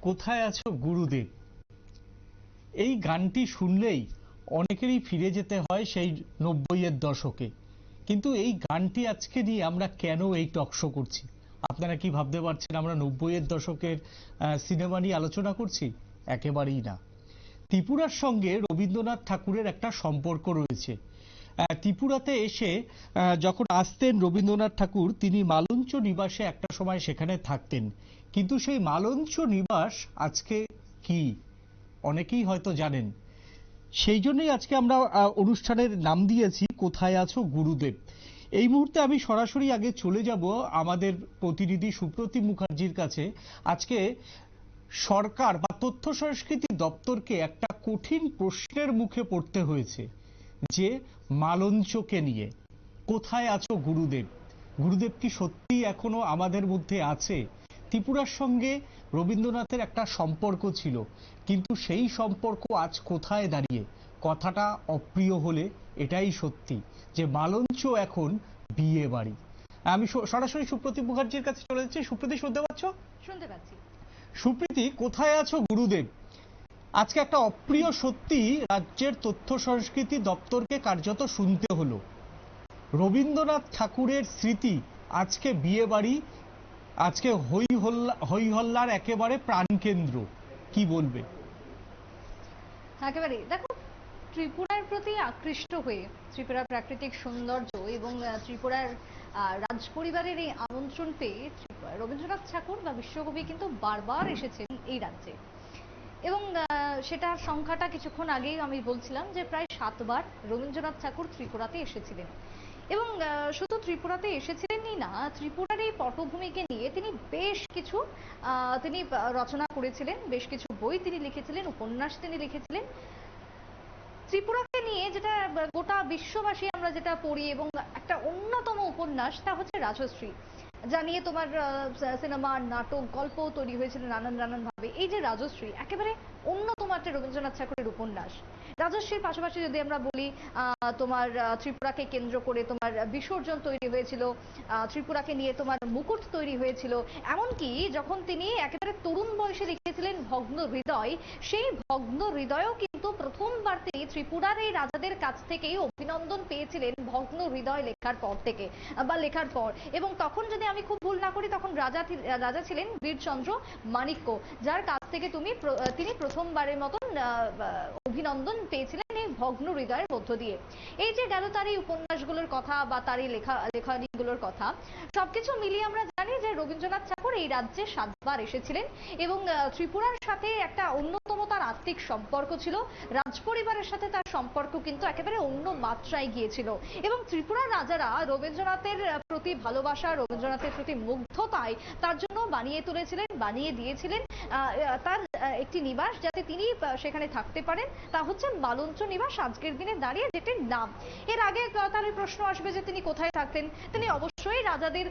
কোথায় আছো গুরুদেব। এই গানটি শুনলেই অনেকেরই ফিরে যেতে হয় সেই 90-এর দশকে। কিন্তু এই গানটি আজকে নিয়ে আমরা কেন এই টকশো করছি? আপনারা কি ভাবতে পারছেন আমরা 90-এর দশকের সিনেমা নিয়ে আলোচনা করছি? একেবারেই না। ত্রিপুরার সঙ্গে রবীন্দ্রনাথ ঠাকুরের একটা সম্পর্ক রয়েছে। ত্রিপুরাতে এসে যখন আসতেন রবীন্দ্রনাথ ঠাকুর, তিনি মালঞ্চ নিবাসে একটা সময় সেখানে থাকতেন। কিন্তু সেই মালঞ্চ নিবাস আজকে কি অনেকেই হয়তো জানেন। সেই জন্যই আজকে আমরা অনুষ্ঠানের নাম দিয়েছি কোথায় আছো গুরুদেব। এই মুহূর্তে আমি সরাসরি আগে চলে যাব আমাদের প্রতিনিধি সুপ্রতিম মুখার্জির কাছে। আজকে সরকার বা তথ্য সংস্কৃতি দপ্তরকে একটা কঠিন প্রশ্নের মুখে পড়তে হয়েছে, যে মালঞ্চকে নিয়ে। কোথায় আছো গুরুদেব? গুরুদেব কি সত্যি এখনো আমাদের মধ্যে আছে? ত্রিপুরার সঙ্গে রবীন্দ্রনাথের একটা সম্পর্ক ছিল, কিন্তু সেই সম্পর্ক আজ কোথায় দাঁড়িয়ে? কথাটা অপ্রিয় হলে এটাই সত্যি যে মালঞ্চ এখন বিয়ে বাড়ি। আমি সরাসরি সুপ্রতীপ মুখার্জির কাছে চলে যাচ্ছি। সুপ্রীতি, শুনতে পাচ্ছ? শুনতে পাচ্ছি। সুপ্রীতি, কোথায় আছো গুরুদেব? আজকে একটা অপ্রিয় সত্যি রাজ্যের তথ্য সংস্কৃতি দপ্তরকে কার্যত শুনতে হলো। রবীন্দ্রনাথ ঠাকুরের স্মৃতি আজকে বিয়ে বাড়ি, আজকে হই হল্লার একেবারে প্রাণকেন্দ্র। কি বলবে? একেবারে দেখো, ত্রিপুরার প্রতি আকৃষ্ট হয়ে ত্রিপুরার প্রাকৃতিক সৌন্দর্য এবং ত্রিপুরার রাজ পরিবারের এই আমন্ত্রণ পেয়ে রবীন্দ্রনাথ ঠাকুর বা বিশ্বকবি কিন্তু বারবার এসেছেন এই রাজ্যে। এবং সেটার সংখ্যাটা কিছুক্ষণ আগেই আমি বলছিলাম যে প্রায় 7 বার রবীন্দ্রনাথ ঠাকুর ত্রিপুরাতে এসেছিলেন। এবং শুধু ত্রিপুরাতে এসেছিলেনই না, ত্রিপুরার এই পটভূমিকে নিয়ে তিনি বেশ কিছু তিনি রচনা করেছিলেন, বেশ কিছু বই তিনি লিখেছিলেন, উপন্যাস তিনি লিখেছিলেন ত্রিপুরাকে নিয়ে, যেটা গোটা বিশ্ববাসী আমরা যেটা পড়ি। এবং একটা অন্যতম উপন্যাস তা হচ্ছে রাজশ্রী, যা নিয়ে তোমার সিনেমা, নাটক, গল্প তৈরি হয়েছিল নানান ভাবে। এই যে রাজশ্রী একেবারে অন্যতম একটা রবীন্দ্রনাথ ঠাকুরের উপন্যাস। রাজশ্রীর পাশাপাশি যদি আমরা বলি, তোমার ত্রিপুরাকে কেন্দ্র করে তোমার বিসর্জন তৈরি হয়েছিল, ত্রিপুরাকে নিয়ে তোমার মুকুট তৈরি হয়েছিল। এমনকি যখন তিনি একেবারে তরুণ বয়সে লিখেছিলেন ভগ্ন হৃদয়, সেই ভগ্ন হৃদয়ও কিন্তু প্রথমবার তিনি ত্রিপুরার এই রাজাদের কাছ থেকেই অভিনন্দন পেয়েছিলেন ভগ্ন হৃদয় লেখার পর থেকে বা লেখার পর। এবং তখন যদি আমি খুব ভুল না করি, তখন রাজা ছিলেন বীরচন্দ্র মাণিক্য, যার কাছ থেকে তিনি প্রথমবারের মতন অভিনন্দন পেয়েছিলেন এই ভগ্ন হৃদয়ের মধ্য দিয়ে। এই যে গেল তার এই উপন্যাসগুলোর কথা বা তার এই লেখাগুলোর কথা, সবকিছু মিলিয়ে আমরা জানি যে রবীন্দ্রনাথ ঠাকুর এই রাজ্যে 7 বার এসেছিলেন। এবং ত্রিপুরার সাথে একটা অন্যতম তার আত্মিক সম্পর্ক ছিল। রাজপরিবারের সাথে তার সম্পর্ক কিন্তু একেবারে অন্য মাত্রায় গিয়েছিল। এবং ত্রিপুরার রাজারা রবীন্দ্রনাথের প্রতি ভালোবাসা, রবীন্দ্রনাথের প্রতি মুগ্ধতায় তার জন্য বানিয়ে দিয়েছিলেন তার একটি নিবাস, যাতে তিনি সেখানে থাকতে পারেন। তা হচ্ছে মালঞ্চ নিবাস আজকের দিনে দাঁড়িয়ে, যেটির নাম। এর আগে তাহলে প্রশ্ন আসবে যে তিনি কোথায় থাকতেন। তিনি অবশ্যই রাজাদের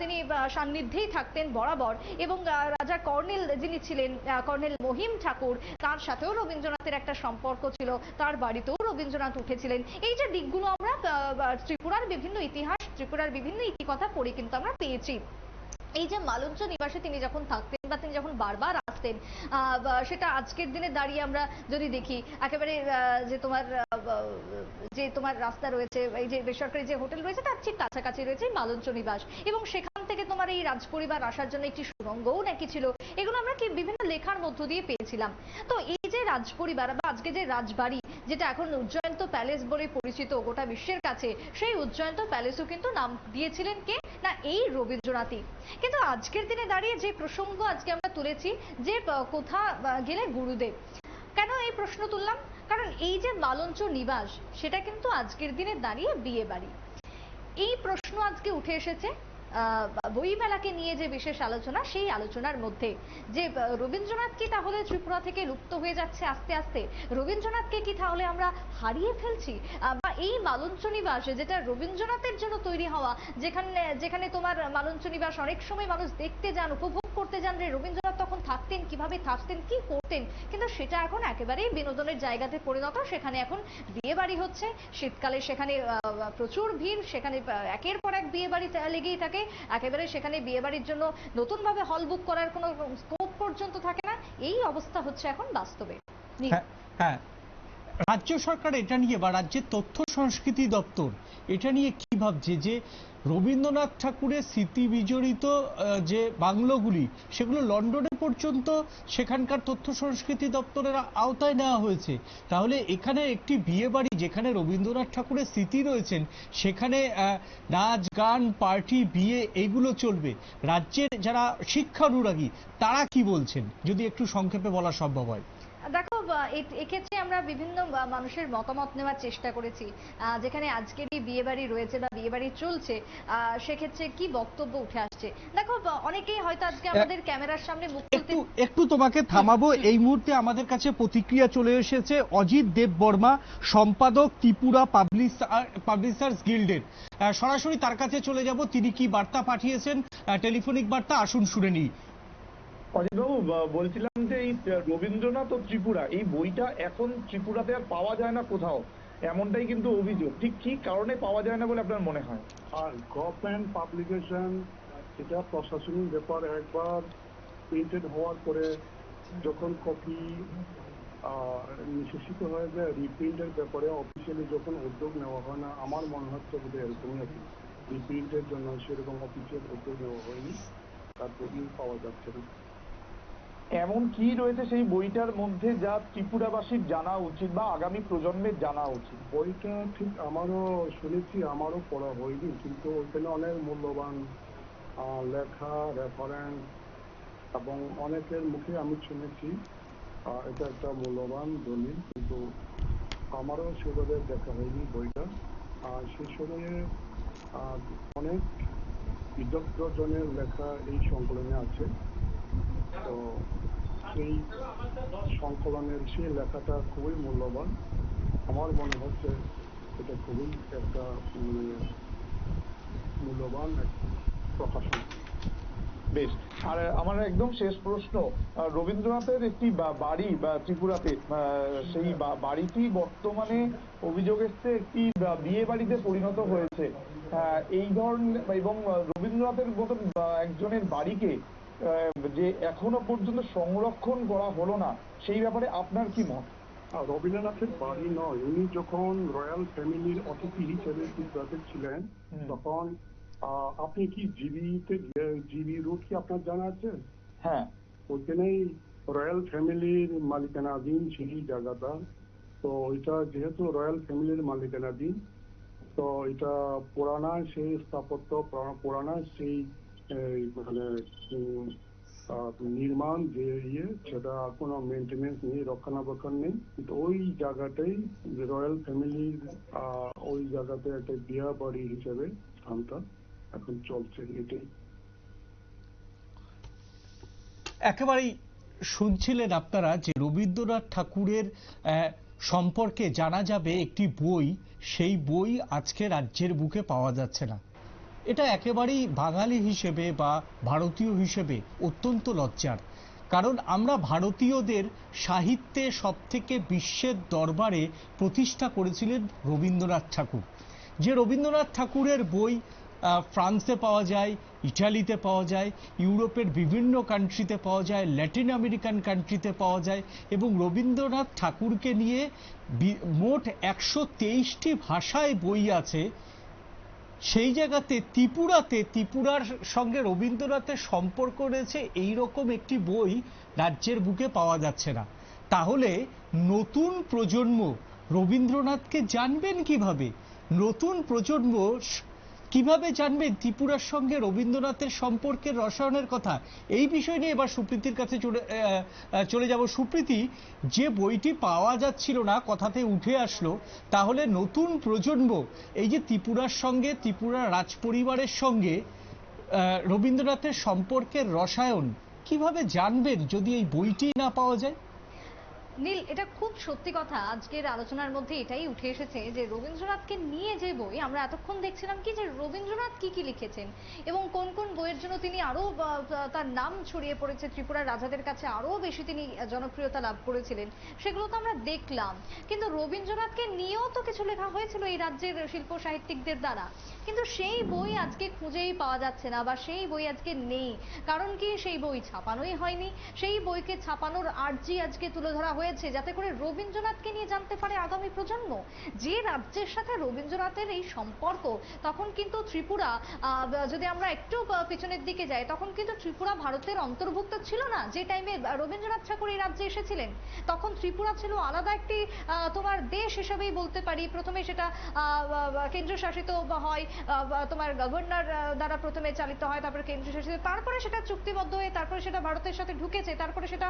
তিনি সান্নিধ্যেই থাকতেন বরাবর। এবং রাজা কর্নেল যিনি ছিলেন, কর্নেল মহিম ঠাকুর, তার সাথেও রবীন্দ্রনাথের একটা সম্পর্ক ছিল, তার বাড়িতেও রবীন্দ্রনাথ উঠেছিলেন। এই যে দিকগুলো আমরা ত্রিপুরার বিভিন্ন ইতিহাস, ত্রিপুরার বিভিন্ন ইতিকথা পড়ে কিন্তু আমরা পেয়েছি। এই যে মালঞ্চ নিবাসে তিনি যখন থাকতেন বা তিনি যখন বারবার আসতেন, সেটা আজকের দিনে দাঁড়িয়ে আমরা যদি দেখি, একেবারে যে তোমার রাস্তা রয়েছে, এই যে বেসরকারি যে হোটেল রয়েছে তার ঠিক কাছাকাছি রয়েছে মালঞ্চ নিবাস। এবং সেখান থেকে তোমার এই রাজপরিবার আসার জন্য একটি সুড়ঙ্গও নাকি ছিল। এগুলো আমরা কি বিভিন্ন লেখার মধ্য দিয়ে পেয়েছিলাম। তো এই যে রাজপরিবার বা আজকে যে রাজবাড়ি, যেটা এখন উজ্জয়ন্ত প্যালেস বলে পরিচিত গোটা বিশ্বের কাছে, সেই উজ্জয়ন্ত প্যালেসও কিন্তু নাম দিয়েছিলেন কে না, এই রবীন্দ্রনাথই। কিন্তু আজকের দিনে দাঁড়িয়ে যে প্রসঙ্গ আজকে আমরা তুলেছি, যে কোথা গেলে গুরুদেব, কেন এই প্রশ্ন তুললাম? কারণ এই যে মালঞ্চ নিবাস, সেটা কিন্তু আজকের দিনে দাঁড়িয়ে বিয়ে বাড়ি। এই প্রশ্ন আজকে উঠে এসেছে বইমেলাকে নিয়ে, যে বিশেষ আলোচনা, সেই আলোচনার মধ্যে যে রবীন্দ্রনাথ কি তাহলে ত্রিপুরা থেকে লুপ্ত হয়ে যাচ্ছে আস্তে আস্তে? রবীন্দ্রনাথকে কি তাহলে আমরা হারিয়ে ফেলছি? বা এই মালঞ্চ নিবাস, যেটা রবীন্দ্রনাথের জন্য তৈরি হওয়া, যেখানে তোমার মালঞ্চ নিবাস অনেক সময় মানুষ দেখতে যান, উপভোগ করতে যান যে রবীন্দ্রনাথ তখন থাকতেন, কিভাবে থাকতেন, কি করতেন, কিন্তু সেটা এখন একেবারেই বিনোদনের জায়গাতে পরিণত। সেখানে এখন বিয়ে বাড়ি হচ্ছে, শীতকালে সেখানে প্রচুর ভিড়, সেখানে একের পর এক বিয়ে বাড়ি লেগেই থাকে। একেবারে সেখানে বিয়ে বাড়ির জন্য নতুনভাবে হল বুক করার কোনো স্কোপ পর্যন্ত থাকে না, এই অবস্থা হচ্ছে এখন বাস্তবে। হ্যাঁ, হ্যাঁ, রাজ্য সরকার এটা নিয়ে বা রাজ্যের তথ্য সংস্কৃতি দপ্তর এটা নিয়ে কি ভাবছে যে রবীন্দ্রনাথ ঠাকুরের স্মৃতি বিজড়িত যে বাংলোগুলি সেগুলো লন্ডনে পর্যন্ত সেখানকার তথ্য সংস্কৃতি দপ্তরের আওতায় নেওয়া হয়েছে, তাহলে এখানে একটি বিয়ে বাড়ি যেখানে রবীন্দ্রনাথ ঠাকুরের স্মৃতি রয়েছেন সেখানে নাচ গান পার্টি বিয়ে এইগুলো চলবে, রাজ্যের যারা শিক্ষানুরাগী তারা কি বলছেন যদি একটু সংক্ষেপে বলা সম্ভব হয়? দেখো, এক্ষেত্রে আমরা বিভিন্ন মানুষের মতামত নেওয়ার চেষ্টা করেছি, যেখানে আজকেরই বিয়ে বাড়ি রয়েছে বা বিয়ে বাড়ি চলছে, সেক্ষেত্রে কি বক্তব্য উঠে আসছে। দেখো, অনেকেই হয়তো আজকে আমাদের ক্যামেরার সামনে মুখ খুলতে একটু তোমাকে থামাবো, এই মুহূর্তে আমাদের কাছে প্রতিক্রিয়া চলে এসেছে অজিত দেব বর্মা, সম্পাদক ত্রিপুরা পাবলিশার্স গিল্ডের। সরাসরি তার কাছে চলে যাব, তিনি কি বার্তা পাঠিয়েছেন, টেলিফোনিক বার্তা, আসুন শুনে নিই। অজিতবাবু, বলছিলাম যে এই রবীন্দ্রনাথ ও ত্রিপুরা এই বইটা এখন ত্রিপুরাতে আর পাওয়া যায় না কোথাও, এমনটাই কিন্তু অভিযোগ। ঠিক কি কারণে পাওয়া যায় না বলে আপনার মনে হয়? আর গভর্নমেন্ট পাবলিকেশন, এটা প্রশাসনিক ব্যাপার। একবার প্রিন্টেড হওয়ার পরে যখন কপি নিঃশেষিত হয়ে যায়, রিপ্রিন্টের ব্যাপারে অফিসিয়ালি যখন উদ্যোগ নেওয়া হয় না, আমার মনে হচ্ছে যে এরকমই আছে। রিপ্রিন্টের জন্য সেরকম অফিসিয়াল উদ্যোগ নেওয়া হয়নি, তার বই পাওয়া যাচ্ছে না। এমন কি রয়েছে সেই বইটার মধ্যে যা ত্রিপুরাবাসীর জানা উচিত বা আগামী প্রজন্মের জানা উচিত? বইটা ঠিক আমারও শুনেছি, আমারও পড়া হয়নি, কিন্তু ওইখানে অনেক মূল্যবান লেখা, রেফারেন্স এবং অনেকের মুখে আমি শুনেছি এটা একটা মূল্যবান দলিল, কিন্তু আমারও সেভাবে দেখা হয়নি বইটা। সেই সময়ে অনেক বিদগ্ধজনের লেখা এই সংকলনে আছে, তো সেই সংকলনের সেই লেখাটা খুবই মূল্যবান। আমার মনে হচ্ছে এটা খুবই একটা মূল্যবান প্রকাশন। বেশ, আর আমার একদম শেষ প্রশ্ন, রবীন্দ্রনাথের একটি বাড়ি বা ত্রিপুরাতে, সেই বাড়িটি বর্তমানে অভিযোগ এসছে একটি বিয়ে বাড়িতে পরিণত হয়েছে। এই ধরনের এবং রবীন্দ্রনাথের মতন একজনের বাড়িকে যে এখনো পর্যন্ত সংরক্ষণ করা হলো না, সেই ব্যাপারে আপনার কি মত? রবীন্দ্রনাথের বাড়ি নয়, উনি যখন রয়্যাল ফ্যামিলির অতিথি হিসেবে ত্রিপুরাতে ছিলেন তখন আপনি কি জিবি রোড কি আপনার জানা আছে? হ্যাঁ, ওইখানেই রয়্যাল ফ্যামিলির মালিকানাধীন সেই জায়গাটা। তো এটা যেহেতু রয়্যাল ফ্যামিলির মালিকানাধীন, তো এটা পুরানা সেই স্থাপত্য, পুরানা সেই মানে নির্মাণ যে সেটা কোনো মেনটেনেন্স নেই, রক্ষণাবেক্ষণ নেই। কিন্তু ওই জায়গাটাই রয়্যাল ফ্যামিলির ওই জায়গাতে একটা বিয়া বাড়ি হিসেবে স্থানটা এখন চলছে। এটাই একেবারেই শুনছিলেন আপনারা যে রবীন্দ্রনাথ ঠাকুরের সম্পর্কে জানা যাবে একটি বই, সেই বই আজকে রাজ্যের বুকে পাওয়া যাচ্ছে না। এটা একেবারেই বাঙালি হিসেবে বা ভারতীয় হিসেবে অত্যন্ত লজ্জার, কারণ আমরা ভারতীয়দের সাহিত্যে সবথেকে বিশ্বের দরবারে প্রতিষ্ঠা করেছিলেন রবীন্দ্রনাথ ঠাকুর। যে রবীন্দ্রনাথ ঠাকুরের বই ফ্রান্সে পাওয়া যায়, ইটালিতে পাওয়া যায়, ইউরোপের বিভিন্ন কান্ট্রিতে পাওয়া যায়, ল্যাটিন আমেরিকান কান্ট্রিতে পাওয়া যায়, এবং রবীন্দ্রনাথ ঠাকুরকে নিয়ে মোট 123টি ভাষায় বই আছে। সেই জায়গাতে ত্রিপুরার সঙ্গে রবীন্দ্রনাথের সম্পর্ক রয়েছে এইরকম একটি বই রাজ্যের বুকে পাওয়া যাচ্ছে না। তাহলে নতুন প্রজন্ম রবীন্দ্রনাথকে জানবেন কিভাবে? নতুন প্রজন্ম কিভাবে জানবেন ত্রিপুরার সঙ্গে রবীন্দ্রনাথের সম্পর্কের রসায়নের কথা? এই বিষয় নিয়ে এবার সুপ্রীতির কাছে চলে যাব। সুপ্রীতি, যে বইটি পাওয়া যাচ্ছিল না কথাতে উঠে আসলো, তাহলে নতুন প্রজন্ম এই যে ত্রিপুরার সঙ্গে, ত্রিপুরা রাজপরিবারের সঙ্গে রবীন্দ্রনাথের সম্পর্কের রসায়ন কিভাবে জানবেন যদি এই বইটি না পাওয়া যায়? নীল, এটা খুব সত্যি কথা। আজকের আলোচনার মধ্যে এটাই উঠে এসেছে যে রবীন্দ্রনাথকে নিয়ে যে বই, আমরা এতক্ষণ দেখছিলাম কি যে রবীন্দ্রনাথ কি কি লিখেছেন এবং কোন কোন বইয়ের জন্য তিনি আরো তার নাম ছড়িয়ে পড়েছে, ত্রিপুরার রাজাদের কাছে আরো বেশি তিনি জনপ্রিয়তা লাভ করেছিলেন, সেগুলো তো আমরা দেখলাম। কিন্তু রবীন্দ্রনাথকে নিয়েও তো কিছু লেখা হয়েছিল এই রাজ্যের শিল্প সাহিত্যিকদের দ্বারা, কিন্তু সেই বই আজকে খুঁজেই পাওয়া যাচ্ছে না, বা সেই বই আজকে নেই। কারণ কি, সেই বই ছাপানোই হয়নি। সেই বইকে ছাপানোর আর্জি আজকে তুলে ধরা হয়েছে যাতে করে রবীন্দ্রনাথকে নিয়ে জানতে পারে আগামী প্রজন্ম। যে রাজ্যের সাথে রবীন্দ্রনাথের এই সম্পর্ক, তখন কিন্তু ত্রিপুরা, যদি আমরা একটু পিছনের দিকে যাই, তখন কিন্তু ত্রিপুরা ভারতের অন্তর্ভুক্ত ছিল না। যে টাইমে রবীন্দ্রনাথ ঠাকুর এই রাজ্যে এসেছিলেন, তখন ত্রিপুরা ছিল আলাদা একটি তোমার দেশ হিসাবেই বলতে পারি। প্রথমে সেটা কেন্দ্র শাসিত হয়, তোমার গভর্নর দ্বারা প্রথমে চালিত হয়, তারপরে কেন্দ্র শাসিত, তারপরে সেটা চুক্তিবদ্ধ হয়ে তারপরে সেটা ভারতের সাথে ঢুকেছে, তারপরে সেটা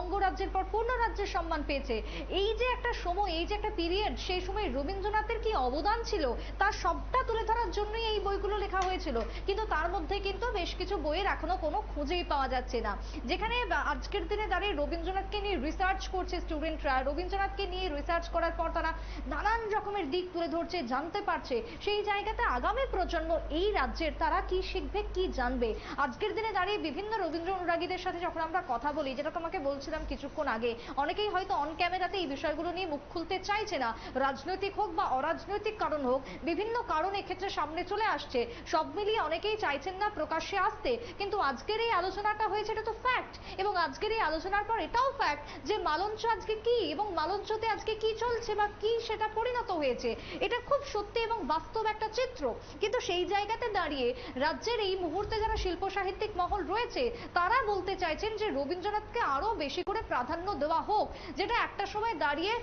অঙ্গরাজ্যের পর পূর্ণ রাজ্যের সম্মান পেয়েছে। এই যে একটা সময়, এই যে একটা পিরিয়ড, সেই সময় রবীন্দ্রনাথের কি অবদান ছিল তার সবটা তুলে ধরার জন্যই এই বইগুলো লেখা হয়েছিল। কিন্তু তার মধ্যে কিন্তু বেশ কিছু বইয়ের এখনো কোনো খুঁজেই পাওয়া যাচ্ছে না, যেখানে আজকের দিনে দাঁড়িয়ে রবীন্দ্রনাথকে নিয়ে রিসার্চ করছে স্টুডেন্টরা। রবীন্দ্রনাথকে নিয়ে রিসার্চ করার পর তারা নানান রকমের দিক তুলে ধরছে, জানতে পারছে। সেই জায়গাতে আগামী প্রজন্ম এই রাজ্যের তারা কি শিখবে, কি জানবে? আজকের দিনে দাঁড়িয়ে বিভিন্ন রবীন্দ্র অনুরাগীদের সাথে যখন আমরা কথা বলি, যেটা তোমাকে বলছিলাম কিছুক্ষণ আগে, অনেকেই হয়তো অন ক্যামেরাতে এই বিষয়গুলো নিয়ে মুখ খুলতে চাইছে না। রাজনৈতিক হোক বা অরাজনৈতিক কারণ হোক, বিভিন্ন কারণ এক্ষেত্রে সামনে চলে আসছে। সব মিলিয়ে অনেকেই চাইছেন না প্রকাশ্যে আসতে। কিন্তু আজকের এই আলোচনাটা হয়েছে, এটা তো ফ্যাক্ট। এবং আজকের এই আলোচনার পর এটাও ফ্যাক্ট যে মালঞ্চ আজকে কি এবং মালঞ্চতে আজকে কি চলছে বা কি সেটা পরিণত হয়েছে, এটা খুব সত্যি এবং বাস্তব একটা চিত্র। কিন্তু সেই জায়গাতে দাঁড়িয়ে রাজ্যের এই মুহূর্তে যারা শিল্প সাহিত্যিক মহল রয়েছে, তারা বলতে চাইছেন যে রবীন্দ্রনাথকে আরো বেশি করে প্রাধান্য দেওয়া হোক, যেটা একটা সময় দাঁড়িয়ে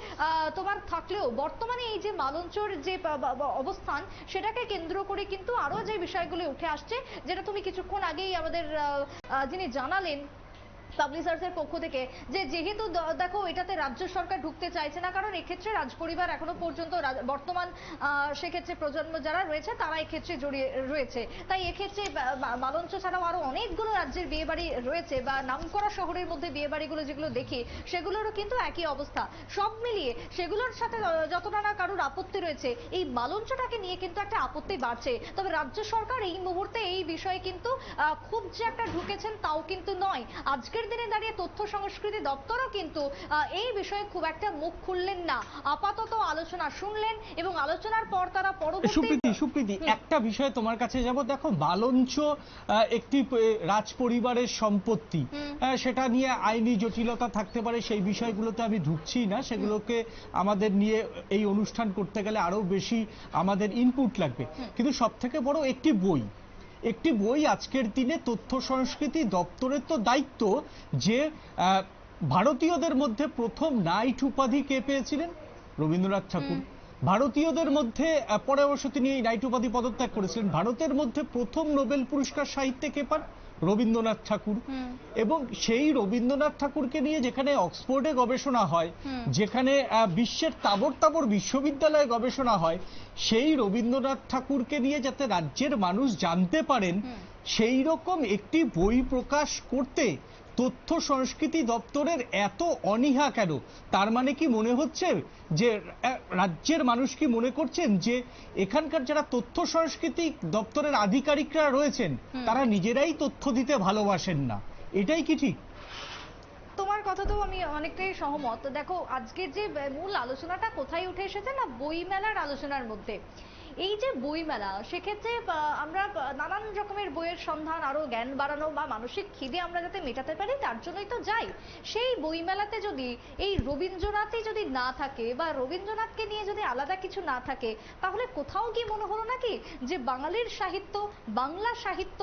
তোমার থাকলেও বর্তমানে এই যে মালঞ্চর যে অবস্থান, সেটাকে কেন্দ্র করে কিন্তু আরো যে বিষয়গুলো উঠে আসছে, যেটা তুমি কিছুক্ষণ আগেই আমাদের যিনি জানালেন পাবলিসার্সের পক্ষ থেকে, যে যেহেতু দেখো এটাতে রাজ্য সরকার ঢুকতে চাইছে না, কারণ এক্ষেত্রে রাজপরিবার এখনো পর্যন্ত বর্তমান সেক্ষেত্রে প্রজন্ম যারা রয়েছে তারা এক্ষেত্রে জড়িয়ে রয়েছে। তাই এক্ষেত্রে মালঞ্চ ছাড়াও আরো অনেকগুলো রাজ্যের বিয়ে বাড়ি রয়েছে, বা নামকরা শহরের মধ্যে বিয়ে বাড়িগুলো যেগুলো দেখি, সেগুলোরও কিন্তু একই অবস্থা। সব মিলিয়ে সেগুলোর সাথে যতটা না কারোর আপত্তি রয়েছে, এই মালঞ্চটাকে নিয়ে কিন্তু একটা আপত্তি বাড়ছে। তবে রাজ্য সরকার এই মুহূর্তে এই বিষয়ে কিন্তু খুব যে একটা ঢুকেছেন তাও কিন্তু নয়। আজকের দিনে দাঁড়িয়ে তথ্য সংস্কৃতি দপ্তরও কিন্তু এই বিষয়ে খুব একটা মুখ খুললেন না। আপাতত আলোচনা শুনলেন এবং আলোচনার পর তারা সুপ্রীতি, একটা বিষয় তোমার কাছে যাব। দেখো, মালঞ্চ একটি রাজ পরিবারের সম্পত্তি, সেটা নিয়ে আইনি জটিলতা থাকতে পারে, সেই বিষয়গুলোতে আমি ঢুকছি না। সেগুলোকে আমাদের নিয়ে এই অনুষ্ঠান করতে গেলে আরো বেশি আমাদের ইনপুট লাগবে। কিন্তু সব থেকে বড় একটি বই আজকের দিনে তথ্য সংস্কৃতি দপ্তরের তো দায়িত্ব যে ভারতীয়দের মধ্যে প্রথম নাইট উপাধি কে পেয়েছিলেন? রবীন্দ্রনাথ ঠাকুর। ভারতীয়দের মধ্যে, পরে অবশ্য তিনি এই নাইট উপাধি পদত্যাগ করেছিলেন, ভারতের মধ্যে প্রথম নোবেল পুরস্কার সাহিত্যে কে পান? রবীন্দ্রনাথ ঠাকুর। এবং সেই রবীন্দ্রনাথ ঠাকুরকে নিয়ে যেখানে অক্সফোর্ডে গবেষণা হয়, যেখানে বিশ্বের তাবর তাবর বিশ্ববিদ্যালয়ে গবেষণা হয়, সেই রবীন্দ্রনাথ ঠাকুরকে নিয়ে যাতে রাজ্যের মানুষ জানতে পারেন, সেই রকম একটি বই প্রকাশ করতে তথ্য সংস্কৃতি দপ্তরের এত অনীহা কেন? তার মানে কি মনে হচ্ছে যে রাজ্যের মানুষ কি মনে করছেন যে এখানকার যারা তথ্য সংস্কৃতি দপ্তরের আধিকারিকরা রয়েছেন তারা নিজেরাই তথ্য দিতে ভালোবাসেন না? এটাই কি ঠিক? তোমার কথা তো আমি অনেকটাই সহমত। দেখো, আজকের যে মূল আলোচনাটা কোথায় উঠে এসেছে না, বইমেলার আলোচনার মধ্যে। এই যে বইমেলা, সেক্ষেত্রে আমরা নানান রকমের বইয়ের সন্ধান, আরো জ্ঞান বাড়ানো বা মানসিক খিদে আমরা যাতে মেটাতে পারি তার জন্যই তো যাই। সেই বইমেলাতে যদি এই রবীন্দ্রনাথই যদি না থাকে বা রবীন্দ্রনাথকে নিয়ে যদি আলাদা কিছু না থাকে, তাহলে কোথাও গিয়ে মনে হলো নাকি যে বাঙালির সাহিত্য, বাংলা সাহিত্য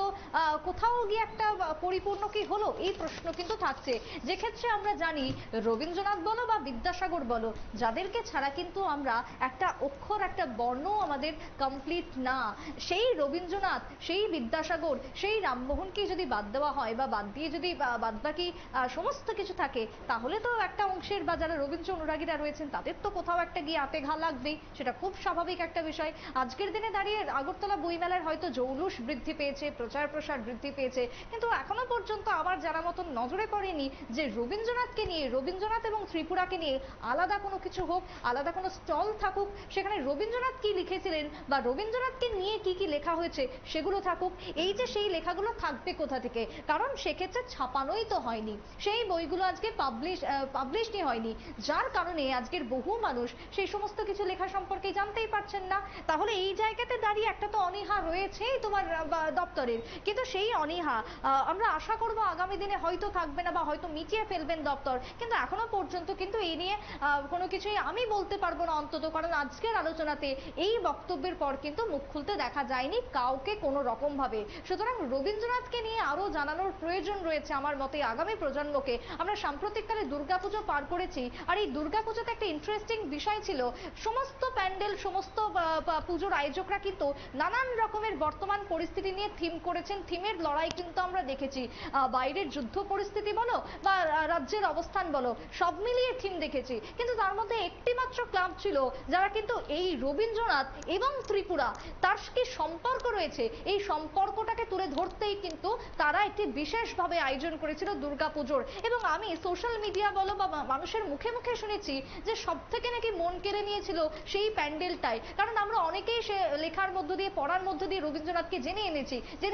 কোথাও গিয়ে একটা পরিপূর্ণ কি হলো? এই প্রশ্ন কিন্তু থাকছে। যে ক্ষেত্রে আমরা জানি রবীন্দ্রনাথ বলো বা বিদ্যাসাগর বলো, যাদেরকে ছাড়া কিন্তু আমরা একটা অক্ষর, একটা বর্ণ আমাদের কমপ্লিট না। সেই রবীন্দ্রনাথ, সেই বিদ্যাসাগর, সেই রামমোহনকে যদি বাদ দেওয়া হয় বা বাদ দিয়ে যদি বাদবাকি সমস্ত কিছু থাকে, তাহলে তো একটা অংশের বা যারা রবীন্দ্র অনুরাগীরা রয়েছেন তাদের তো কোথাও একটা গিয়ে হাতে ঘা লাগবেই, সেটা খুব স্বাভাবিক একটা বিষয়। আজকের দিনে দাঁড়িয়ে আগরতলা বইমেলার হয়তো জৌলুস বৃদ্ধি পেয়েছে, প্রচার প্রসার বৃদ্ধি পেয়েছে, কিন্তু এখনো পর্যন্ত আমার জানা মতন নজরে পড়েনি যে রবীন্দ্রনাথকে নিয়ে, রবীন্দ্রনাথ এবং ত্রিপুরাকে নিয়ে আলাদা কোনো কিছু হোক, আলাদা কোনো স্টল থাকুক, সেখানে রবীন্দ্রনাথ কি লিখেছিলেন বা রবীন্দ্রনাথকে নিয়ে কি কি লেখা হয়েছে সেগুলো থাকুক। এই যে সেই লেখাগুলো থাকবে কোথা থেকে, কারণ সেক্ষেত্রে ছাপানোই তো হয়নি, সেই বইগুলো আজকে পাবলিশই হয়নি, যার কারণে আজকের বহু মানুষ সেই সমস্ত কিছু লেখা সম্পর্কে জানতেই পারছেন না। তাহলে এই জায়গাতে দাঁড়িয়ে একটা তো অনীহা রয়েছেই তোমার দপ্তরের, কিন্তু সেই অনীহা আমরা আশা করব আগামী দিনে হয়তো থাকবে না বা হয়তো মিটিয়ে ফেলবেন দপ্তর, কিন্তু এখনো পর্যন্ত কিন্তু এই নিয়ে কোনো কিছুই আমি বলতে পারবো না অন্তত, কারণ আজকের আলোচনাতে এই বক্তব্যের পর কিন্তু মুখ খুলতে দেখা যায়নি কাউকে কোনো রকম ভাবে। সুতরাং রবীন্দ্রনাথকে নিয়ে আরো জানানোর প্রয়োজন রয়েছে আমার মতে আগামী প্রজন্মকে। আমরা সাম্প্রতিককালে দুর্গাপুজো পার করেছি, আর এই দুর্গাপুজোতে একটা ইন্টারেস্টিং বিষয় ছিল, সমস্ত প্যান্ডেল, সমস্ত পুজোর আয়োজকরা কিন্তু নানান রকমের বর্তমান পরিস্থিতি নিয়ে থিম করেছেন, থিমের লড়াই কিন্তু আমরা দেখেছি, বাইরের যুদ্ধ পরিস্থিতি বলো বা রাজ্যের অবস্থান বলো, সব মিলিয়ে থিম দেখেছি, কিন্তু তার মধ্যে একটি মাত্র ক্লাব ছিল যারা কিন্তু এই রবীন্দ্রনাথ এবং ত্রিপুরা তার কি সম্পর্ক রয়েছে এই সম্পর্কটাকে তুলে ধরতেই কিন্তু তারা একটি বিশেষভাবে আয়োজন করেছিল দুর্গাপুজোর। এবং আমি সোশ্যাল মিডিয়া বলো বা মানুষের মুখে মুখে শুনেছি যে সব থেকে নাকি মন কেড়ে নিয়েছিল সেই প্যান্ডেলটাই, কারণ আমরা অনেকেই সে লেখার মধ্য দিয়ে, পড়ার মধ্য দিয়ে রবীন্দ্রনাথকে জেনে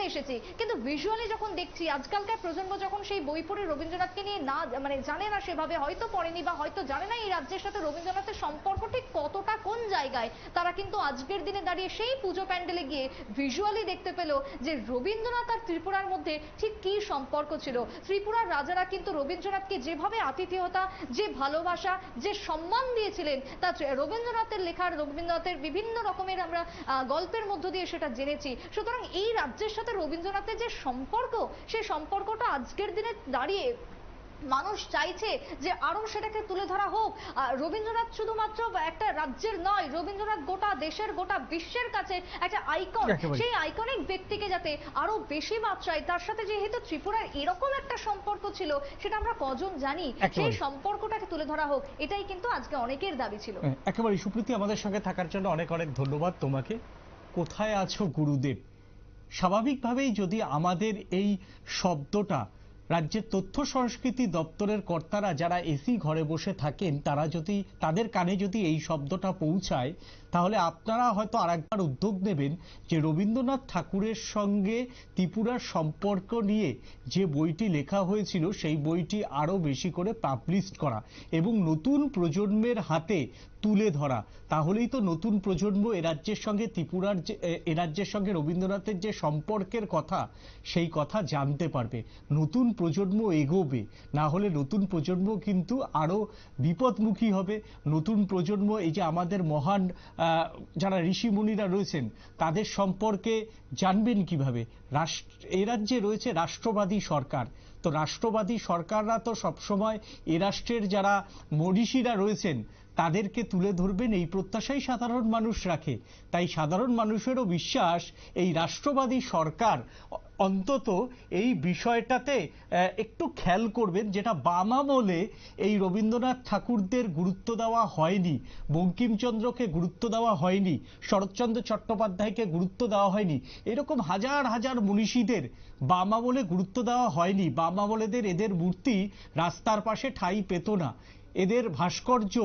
এসেছি, কিন্তু ভিজুয়ালি যখন দেখছি আজকালকার প্রজন্ম যখন সেই বই পড়ে রবীন্দ্রনাথকে নিয়ে না মানে জানে না, সেভাবে হয়তো পড়েনি বা হয়তো জানে না এই রাজ্যের সাথে রবীন্দ্রনাথের সম্পর্ক ঠিক কতটা, কোন জায়গায়, তারা কিন্তু আজকের দিনে দাঁড়িয়ে সেই পুজো প্যান্ডেলে গিয়ে ভিজুয়ালি দেখতে পেল যে রবীন্দ্রনাথ আর ত্রিপুরার মধ্যে ঠিক কি সম্পর্ক ছিল। ত্রিপুরার রাজারা কিন্তু রবীন্দ্রনাথকে যেভাবে আতিথেয়তা, যে ভালোবাসা, যে সম্মান দিয়েছিলেন, তা রবীন্দ্রনাথের লেখার, রবীন্দ্রনাথের বিভিন্ন রকমের আমরা গল্পের মধ্য দিয়ে সেটা জেনেছি। সুতরাং এই রাজ্যের সাথে রবীন্দ্রনাথের যে সম্পর্ক, সেই সম্পর্কটা আজকের দিনে দাঁড়িয়ে মানুষ চাইছে যে আরো সেটাকে তুলে ধরা হোক। রবীন্দ্রনাথ শুধুমাত্র একটা রাজ্যের নয়, রবীন্দ্রনাথ গোটা দেশের, গোটা বিশ্বের কাছে একটা আইকন, সেই আইকনিক ব্যক্তিকে যাতে আরো বেশি মাত্রায়, তার সাথে যেহেতু ত্রিপুরার এরকম একটা সম্পর্ক ছিল সেটা আমরা কজন জানি, সেই সম্পর্কটাকে তুলে ধরা হোক, এটাই কিন্তু আজকে অনেকের দাবি ছিল। একেবারে সুপ্রীতি, আমাদের সঙ্গে থাকার জন্য অনেক অনেক ধন্যবাদ তোমাকে। কোথায় আছো গুরুদেব? স্বাভাবিকভাবেই যদি আমাদের এই শব্দটা রাজ্যের তথ্য সংস্কৃতি দপ্তরের কর্তারা যারা এসি ঘরে বসে থাকেন, তারা যদি, তাদের কানে যদি এই শব্দটা পৌঁছায়, তাহলে আপনারা হয়তো আরেকবার উদ্যোগ নেবেন যে রবীন্দ্রনাথ ঠাকুরের সঙ্গে ত্রিপুরার সম্পর্ক নিয়ে যে বইটি লেখা হয়েছিল সেই বইটি আরো বেশি করে পাবলিশ করা এবং নতুন প্রজন্মের হাতে তুলে ধরা। তাহলেই তো নতুন প্রজন্ম এ রাজ্যের সঙ্গে ত্রিপুরার যে, এ রাজ্যের সঙ্গে রবীন্দ্রনাথের যে সম্পর্কের কথা, সেই কথা জানতে পারবে, নতুন প্রজন্ম এগোবে। না হলে নতুন প্রজন্ম কিন্তু আরো বিপদমুখী হবে। নতুন প্রজন্ম এই যে আমাদের মহান যারা ঋষিমুনিরা রয়েছেন তাদের সম্পর্কে জানবেন কিভাবে? এ রাজ্যে রয়েছে রাষ্ট্রবাদী সরকার, তো রাষ্ট্রবাদী সরকাররা তো সবসময় এ রাষ্ট্রের যারা মনীষীরা রয়েছেন তাদেরকে তুলে ধরবেন, এই প্রত্যাশাই সাধারণ মানুষ রাখে। তাই সাধারণ মানুষেরও বিশ্বাস এই রাষ্ট্রবাদী সরকার অন্তত এই বিষয়টাতে একটু খেয়াল করবেন, যেটা বাম আমলে এই রবীন্দ্রনাথ ঠাকুরদের গুরুত্ব দেওয়া হয়নি, বঙ্কিমচন্দ্রকে গুরুত্ব দেওয়া হয়নি, শরৎচন্দ্র চট্টোপাধ্যায়কে গুরুত্ব দেওয়া হয়নি, এরকম হাজার হাজার মনীষীদের বাম আমলে গুরুত্ব দেওয়া হয়নি। বাম আমলেদের এদের মূর্তি রাস্তার পাশে ঠাঁই পেত না, এদের ভাস্কর্য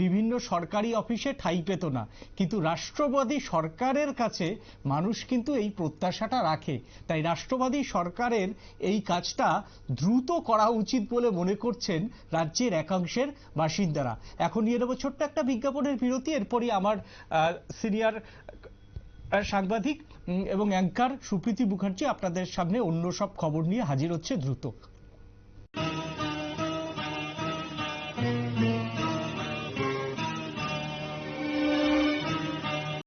বিভিন্ন সরকারি অফিসে ঠাঁই পেত না, কিন্তু রাষ্ট্রবাদী সরকারের কাছে মানুষ কিন্তু এই প্রত্যাশাটা রাখে। তাই রাষ্ট্রবাদী সরকারের এই কাজটা দ্রুত করা উচিত বলে মনে করছেন রাজ্যের একাংশের বাসিন্দারা। এখন নিয়ে নেব ছোট্ট একটা বিজ্ঞাপনের বিরতি, এরপরই আমার সিনিয়র সাংবাদিক এবং অ্যাঙ্কার সুপ্রীতি মুখার্জি আপনাদের সামনে অন্য সব খবর নিয়ে হাজির হচ্ছে দ্রুত।